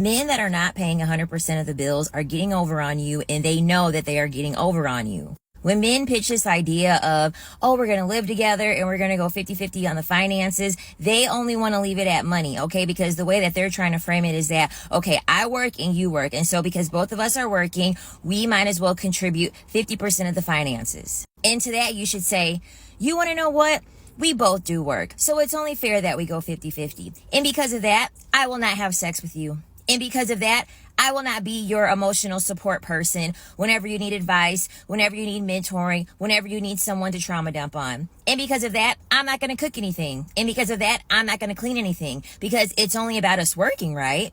Men that are not paying 100% of the bills are getting over on you, and they know that they are getting over on you. When men pitch this idea of, oh, we're going to live together and we're going to go 50-50 on the finances, they only want to leave it at money, okay? Because the way that they're trying to frame it is that, okay, I work and you work. And so because both of us are working, we might as well contribute 50% of the finances. And to that, you should say, you want to know what? We both do work, so it's only fair that we go 50-50. And because of that, I will not have sex with you. And because of that, I will not be your emotional support person whenever you need advice, whenever you need mentoring, whenever you need someone to trauma dump on. And because of that, I'm not going to cook anything. And because of that, I'm not going to clean anything, because it's only about us working, right?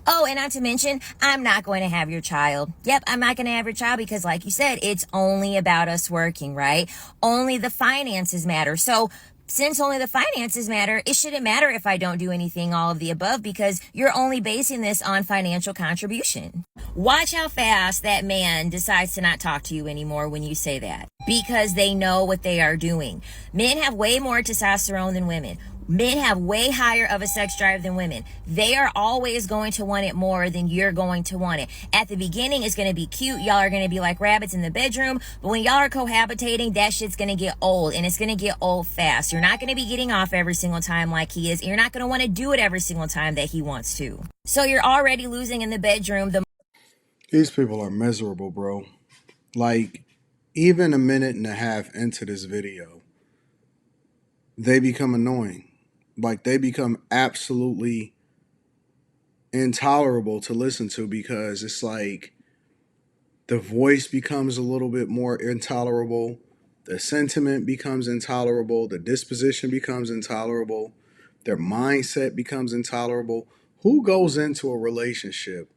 Oh, and not to mention, I'm not going to have your child. Yep, I'm not going to have your child because, like you said, it's only about us working, right? Only the finances matter. So since only the finances matter, it shouldn't matter if I don't do anything, all of the above, because you're only basing this on financial contribution. Watch how fast that man decides to not talk to you anymore when you say that, because they know what they are doing. Men have way more testosterone than women. Men have way higher of a sex drive than women. They are always going to want it more than you're going to want it. At the beginning, it's going to be cute. Y'all are going to be like rabbits in the bedroom. But when y'all are cohabitating, that shit's going to get old, and it's going to get old fast. You're not going to be getting off every single time like he is. And you're not going to want to do it every single time that he wants to. So you're already losing in the bedroom. These people are miserable, bro. Like, even a minute and a half into this video, they become annoying. Like, they become absolutely intolerable to listen to, because it's like the voice becomes a little bit more intolerable, the sentiment becomes intolerable, the disposition becomes intolerable, their mindset becomes intolerable. Who goes into a relationship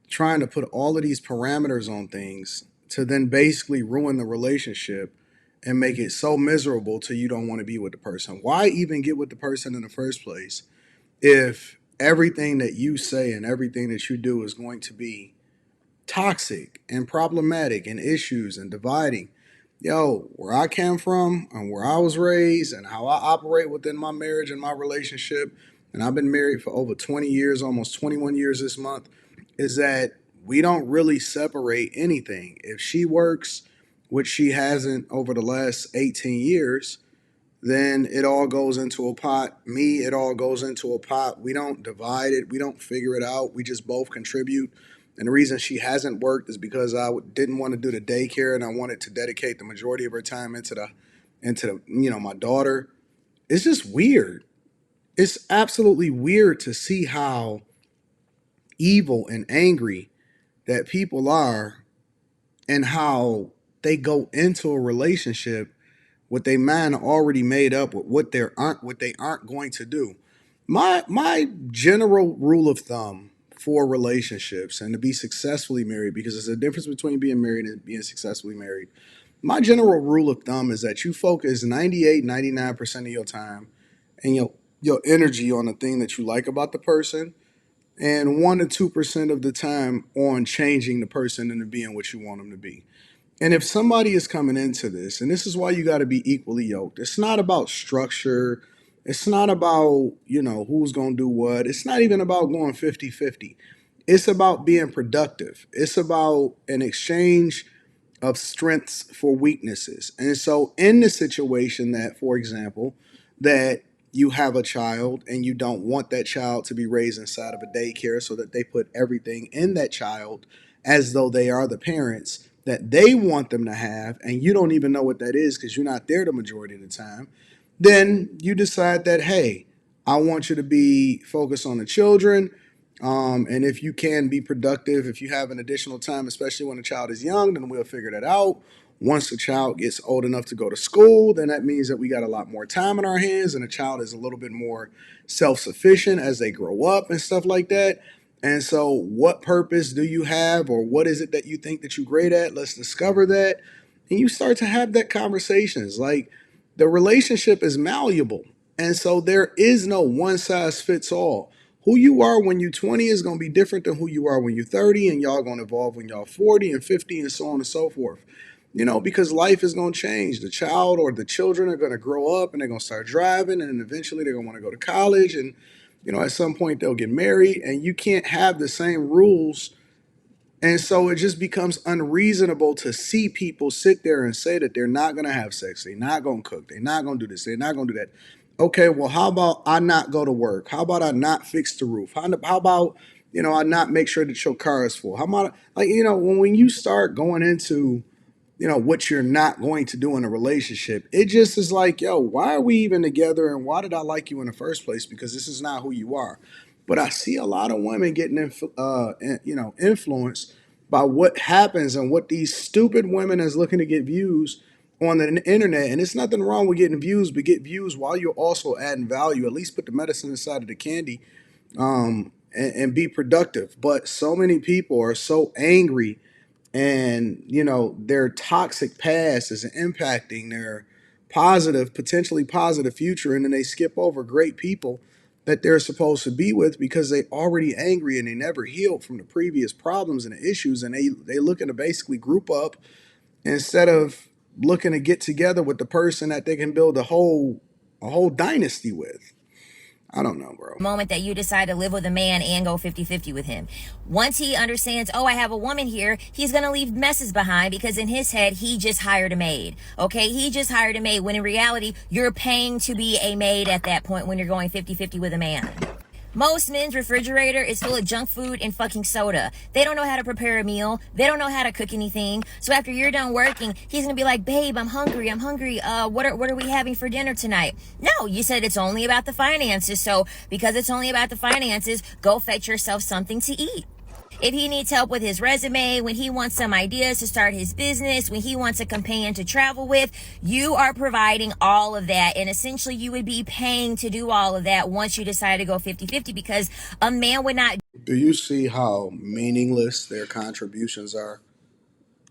trying to put all of these parameters on things to then basically ruin the relationship and make it so miserable till you don't want to be with the person? Why even get with the person in the first place if everything that you say and everything that you do is going to be toxic and problematic and issues and dividing? Yo, where I came from and where I was raised and how I operate within my marriage and my relationship, and I've been married for over 20 years, almost 21 years this month, is that we don't really separate anything. If she works, which she hasn't over the last 18 years, then it all goes into a pot. Me, it all goes into a pot. We don't divide it. We don't figure it out. We just both contribute. And the reason she hasn't worked is because I didn't want to do the daycare, and I wanted to dedicate the majority of her time into my daughter. It's just weird. It's absolutely weird to see how evil and angry that people are, and how they go into a relationship with their mind already made up with what they aren't going to do. My general rule of thumb for relationships and to be successfully married, because there's a difference between being married and being successfully married. My general rule of thumb is that you focus 98, 99% of your time and your energy on the thing that you like about the person, and 1 to 2% of the time on changing the person into being what you want them to be. And if somebody is coming into this, and this is why you got to be equally yoked, it's not about structure. It's not about, who's going to do what. It's not even about going 50-50. It's about being productive. It's about an exchange of strengths for weaknesses. And so in the situation that, for example, that you have a child and you don't want that child to be raised inside of a daycare, so that they put everything in that child as though they are the parents that they want them to have, and you don't even know what that is because you're not there the majority of the time, then you decide that, hey, I want you to be focused on the children. And if you can be productive, if you have an additional time, especially when a child is young, then we'll figure that out. Once the child gets old enough to go to school, then that means that we got a lot more time in our hands, and the child is a little bit more self-sufficient as they grow up and stuff like that. And so what purpose do you have, or what is it that you think that you're great at? Let's discover that. And you start to have that conversations. Like, the relationship is malleable. And so there is no one size fits all. Who you are when you're 20 is going to be different than who you are when you're 30, and y'all going to evolve when y'all 40 and 50 and so on and so forth. Because life is going to change. The child or the children are going to grow up, and they're going to start driving, and eventually they're going to want to go to college. And at some point they'll get married, and you can't have the same rules. And so it just becomes unreasonable to see people sit there and say that they're not going to have sex, they're not going to cook, they're not going to do this, they're not going to do that. Okay, well, how about I not go to work? How about I not fix the roof? How about, I not make sure that your car is full? How about, like, when you start going into what you're not going to do in a relationship, it just is like, yo, why are we even together, and why did I like you in the first place? Because this is not who you are. But I see a lot of women getting influenced by what happens and what these stupid women is looking to get views on the internet. And it's nothing wrong with getting views, but get views while you're also adding value. At least put the medicine inside of the candy, and be productive. But so many people are so angry, and their toxic past is impacting their potentially positive future, and then they skip over great people that they're supposed to be with because they already angry and they never healed from the previous problems and the issues, and they looking to basically group up instead of looking to get together with the person that they can build a whole dynasty with. I don't know, bro. Moment that you decide to live with a man and go 50-50 with him. Once he understands, oh, I have a woman here, he's going to leave messes behind, because in his head, he just hired a maid. Okay, he just hired a maid, when in reality, you're paying to be a maid at that point when you're going 50-50 with a man. Most men's refrigerator is full of junk food and fucking soda. They don't know how to prepare a meal. They don't know how to cook anything. So after you're done working, he's gonna be like, babe, I'm hungry. What are we having for dinner tonight? No, you said it's only about the finances. So because it's only about the finances, go fetch yourself something to eat. If he needs help with his resume, when he wants some ideas to start his business, when he wants a companion to travel with, you are providing all of that. And essentially, you would be paying to do all of that once you decide to go 50-50, because a man would not. Do you see how meaningless their contributions are?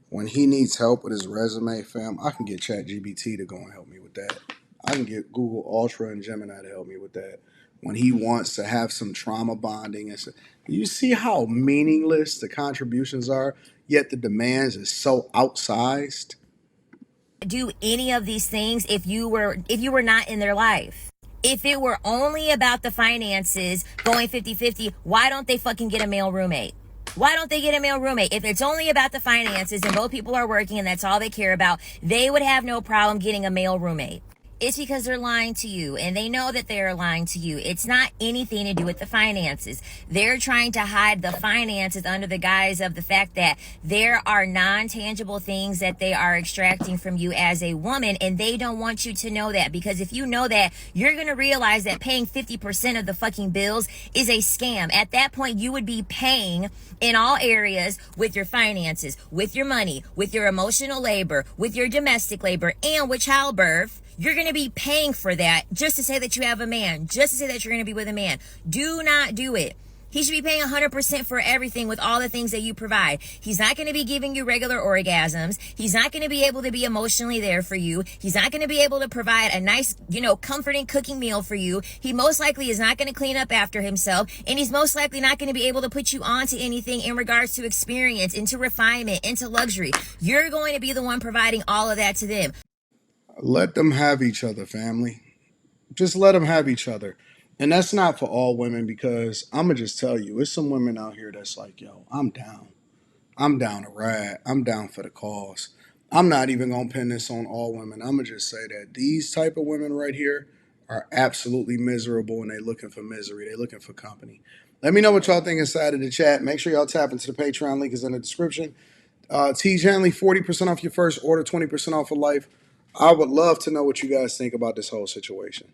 When he needs help with his resume, fam, I can get ChatGPT to go and help me with that. I can get Google Ultra and Gemini to help me with that. When he wants to have some trauma bonding, and do you see how meaningless the contributions are? Yet the demands is so outsized. Do any of these things if you were not in their life. If it were only about the finances, going 50-50, why don't they fucking get a male roommate? Why don't they get a male roommate? If it's only about the finances and both people are working and that's all they care about, they would have no problem getting a male roommate. It's because they're lying to you, and they know that they're lying to you. It's not anything to do with the finances. They're trying to hide the finances under the guise of the fact that there are non-tangible things that they are extracting from you as a woman, and they don't want you to know that, because if you know that, you're going to realize that paying 50% of the fucking bills is a scam. At that point, you would be paying in all areas with your finances, with your money, with your emotional labor, with your domestic labor, and with childbirth. You're going to be paying for that just to say that you have a man, just to say that you're going to be with a man. Do not do it. He should be paying 100% for everything with all the things that you provide. He's not going to be giving you regular orgasms. He's not going to be able to be emotionally there for you. He's not going to be able to provide a nice, comforting cooking meal for you. He most likely is not going to clean up after himself. And he's most likely not going to be able to put you onto anything in regards to experience, into refinement, into luxury. You're going to be the one providing all of that to them. Let them have each other, family. Just let them have each other. And that's not for all women, because I'm going to just tell you, it's some women out here that's like, yo, I'm down. I'm down to ride. I'm down for the cause. I'm not even going to pin this on all women. I'm going to just say that these type of women right here are absolutely miserable, and they're looking for misery. They're looking for company. Let me know what y'all think inside of the chat. Make sure y'all tap into the Patreon. Link is in the description. T. Janley, 40% off your first order, 20% off for life. I would love to know what you guys think about this whole situation.